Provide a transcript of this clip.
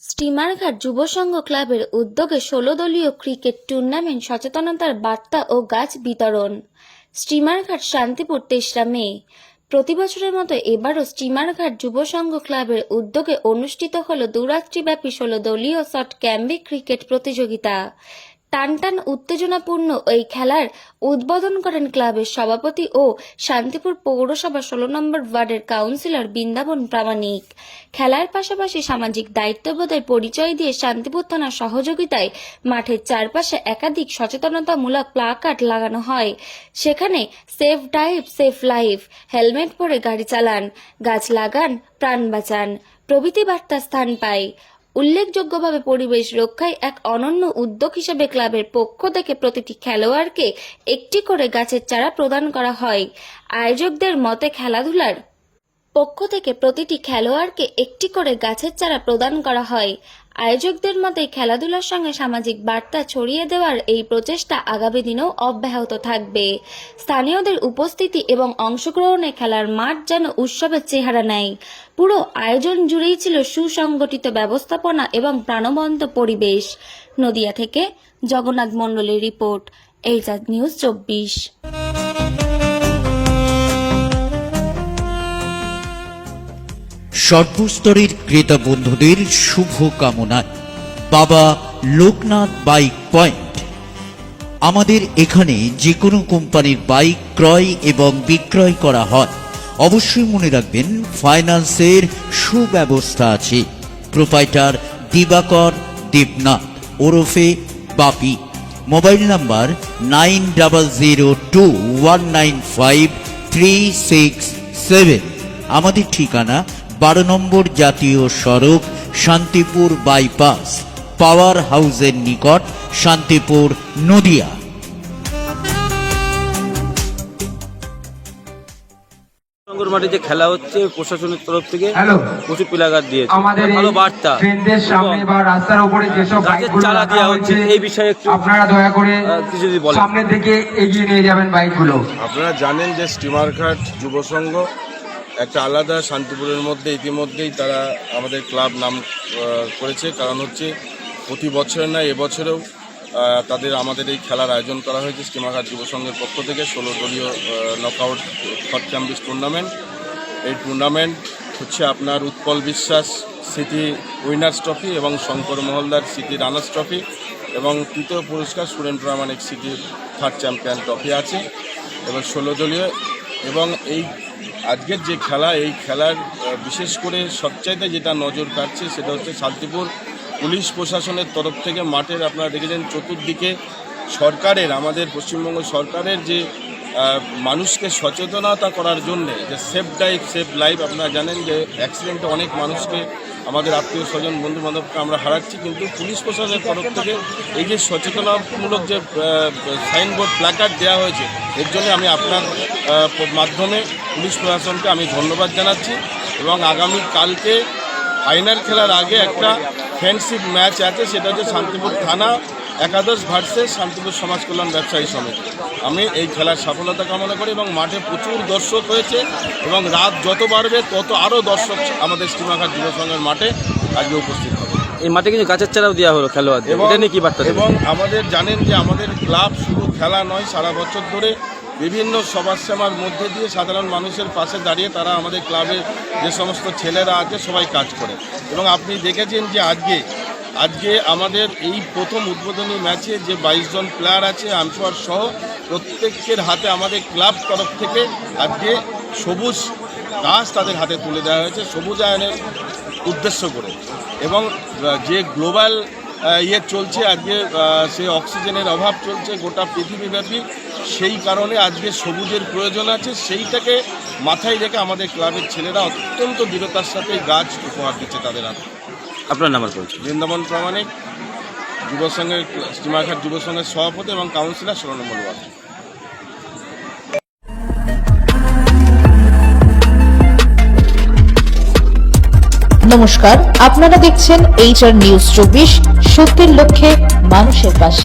স্টিমারঘাট যুব সংঘ ক্লাবের উদ্যোগে ১৬ দলীয় ক্রিকেট টুর্নামেন্ট সচেতনতার বার্তা ও গাছ বিতরণ। স্টিমারঘাট শান্তিপুর ৩রা মে। প্রতিবছরের মতো এবারও স্টিমারঘাট যুব সংঘ ক্লাবের উদ্যোগে অনুষ্ঠিত হল দুরাত্রিব্যাপী ১৬ দলীয় শর্ট ক্যাম্পে ক্রিকেট প্রতিযোগিতা। টানটান উত্তেজনাপূর্ণ এই খেলার উদ্বোধন করেন ক্লাবের সভাপতি ও শান্তিপুর পৌরসভা ১৬ নম্বর ওয়ার্ডের কাউন্সিলর বৃন্দাবন প্রামাণিক। খেলার পাশাপাশি সামাজিক দায়িত্ববোধের পরিচয় দিয়ে শান্তিপুর থানার সহযোগিতায় মাঠের চারপাশে একাধিক সচেতনতামূলক প্লাকার্ড লাগানো হয়। সেখানে safe drive safe life, helmet পরে গাড়ি চালান, গাছ লাগান, প্রাণ বাঁচান প্রভৃতি বার্তা স্থান পায়। উল্লেখযোগ্যভাবে পরিবেশ রক্ষায় এক অনন্য উদ্যোগ হিসেবে ক্লাবের পক্ষ থেকে প্রতিটি খেলোয়াড়কে একটি করে গাছের চারা প্রদান করা হয়। আয়োজকদের মতে খেলাধুলার পক্ষ থেকে প্রতিটি খেলোয়াড়কে একটি করে গাছের চারা প্রদান করা হয়। আয়োজকদের মতে খেলাধুলার সঙ্গে সামাজিক বার্তা ছড়িয়ে দেওয়ার এই প্রচেষ্টা আগামী দিনেও অব্যাহত থাকবে। স্থানীয়দের উপস্থিতি এবং অংশগ্রহণে খেলার মাঠ যেন উৎসবের চেহারা নেয়। পুরো আয়োজন জুড়েই ছিল সুসংগঠিত ব্যবস্থাপনা এবং প্রাণবন্ত পরিবেশ। নদিয়া থেকে জগন্নাথ মণ্ডলের রিপোর্ট, এইচআর নিউজ ২৪। সর্বস্তরের ক্রেতা বন্ধুদের শুভ কামনায় বাবা লোকনাথ বাইক পয়েন্ট। আমাদের এখানে যে কোনো কোম্পানির বাইক ক্রয় এবং বিক্রয় করা হয়। অবশ্যই মনে রাখবেন ফাইন্যান্সের সুব্যবস্থা আছে। প্রোপাইটার দিবাকর দেবনাথ ওরফে বাপি। Mobile number 9002195367। আমাদের ঠিকানা ১২ নম্বর জাতীয় সড়ক, শান্তিপুর বাইপাস, পাওয়ার হাউসের নিকট, শান্তিপুর, নদিয়া। মাঠে যে খেলা হচ্ছে প্রশাসনের তরফ থেকে প্রচুর প্লাকার্ড দিয়েছে, ভালো বার্তা। গাছের চারা দেওয়া হচ্ছে, এই বিষয়ে একটু আপনারা দয়া করে কিছু যদি বলেন। সামনের দিকে এগিয়ে নিয়ে যাবেন বাইকগুলো। আপনারা জানেন যে স্টিমারঘাট যুব সংঘ একটা আলাদা শান্তিপুরের মধ্যে ইতিমধ্যেই তারা আমাদের ক্লাব নাম করেছে। কারণ হচ্ছে প্রতি বছরের নয় এবছরেও আমাদের এই খেলার আয়োজন করা হয়েছে স্টিমারঘাট যুব সংঘের পক্ষ থেকে। ১৬ দলীয় নকআউট শর্ট ক্যাম্পিস টুর্নামেন্ট। এই টুর্নামেন্ট হচ্ছে আপনার উৎপল বিশ্বাস সিটি উইনার্স ট্রফি এবং Shankar Mahaldar city runners trophy এবং তৃতীয় পুরস্কার সুরেন প্রামাণিক সিটি থার্ড চ্যাম্পিয়ন ট্রফি আছে এবং ১৬ দলীয়। এবং এই আজকের যে খেলা, এই খেলার বিশেষ করে সবচাইতে যেটা নজর কাটছে সেটা হচ্ছে শান্তিপুর পুলিশ প্রশাসনের তরফ থেকে মাঠের আপনারা দেখেছেন চতুর্দিকে সরকারের, আমাদের পশ্চিমবঙ্গ সরকারের যে মানুষকে সচেতনতা করার জন্যে যে সেফ ড্রাইভ সেফ লাইফ। আপনারা জানেন যে অ্যাক্সিডেন্টে অনেক মানুষকে, আমাদের আত্মীয় স্বজন বন্ধু বান্ধবকে আমরা হারাচ্ছি, কিন্তু পুলিশ প্রশাসনের তরফ থেকে এই যে সচেতনামূলক যে সাইনবোর্ড প্ল্যাকার্ড দেওয়া হয়েছে, এর জন্য আমি আপনার মাধ্যমে পুলিশ প্রশাসনকে আমি ধন্যবাদ জানাচ্ছি। এবং আগামী কালকে ফাইনাল খেলার আগে একটা ফ্রেন্ডশিপ ম্যাচ আছে, সেটা হচ্ছে শান্তিপুর থানা একাদশ ভার্সেস শান্তিপুর সমাজ কল্যাণ ব্যবসায়ী সমিতি। আমি এই খেলার সফলতা কামনা করি এবং মাঠে প্রচুর দর্শক হয়েছে এবং রাত যত বাড়বে তত আরও দর্শক আমাদের স্টিমারঘাট যুব সংঘের মাঠে আজকে উপস্থিত হবে। এই মাঠে কিন্তু গাছের চারাও দেওয়া হলো খেলোয়াড়দের, এটা নিয়ে কি বার্তা? এবং আমাদের জানেন যে আমাদের ক্লাব শুধু খেলা নয়, সারা বছর ধরে বিভিন্ন সমাজসেবার মধ্যে দিয়ে সাধারণ মানুষের পাশে দাঁড়িয়ে তারা আমাদের ক্লাবের যে সমস্ত ছেলেরা আছে সবাই কাজ করে। এবং আপনি দেখেছেন যে আজকে আমাদের এই প্রথম উদ্বোধনী ম্যাচে যে ২২ জন প্লেয়ার আছে আম্পায়ার সহ প্রত্যেকের হাতে আমাদের ক্লাব তরফ থেকে আজকে সবুজ গাছ তাদের হাতে তুলে দেওয়া হয়েছে সবুজায়নের উদ্দেশ্য করে। এবং যে গ্লোবাল চলছে আজকে, সে অক্সিজেনের অভাব চলছে গোটা পৃথিবীব্যাপী, সেই কারণে আজকে সবুজের প্রয়োজন আছে। সেইটাকে মাথায় রেখে আমাদের ক্লাবের ছেলেরা অত্যন্ত দৃঢ়তার সাথে গাছ উপহার দিচ্ছে তাদের হাতে। আপনার নাম্বার বলছি। বৃন্দাবন প্রামাণিক, যুব সংঘের স্টিমারঘাট যুব সংঘের সভাপতি এবং কাউন্সিলর ১৬ নম্বর ওয়ার্ড। নমস্কার, আপনারা দেখছেন এইচআর নিউজ ২৪, সত্যের লক্ষ্যে মানুষের পাশে।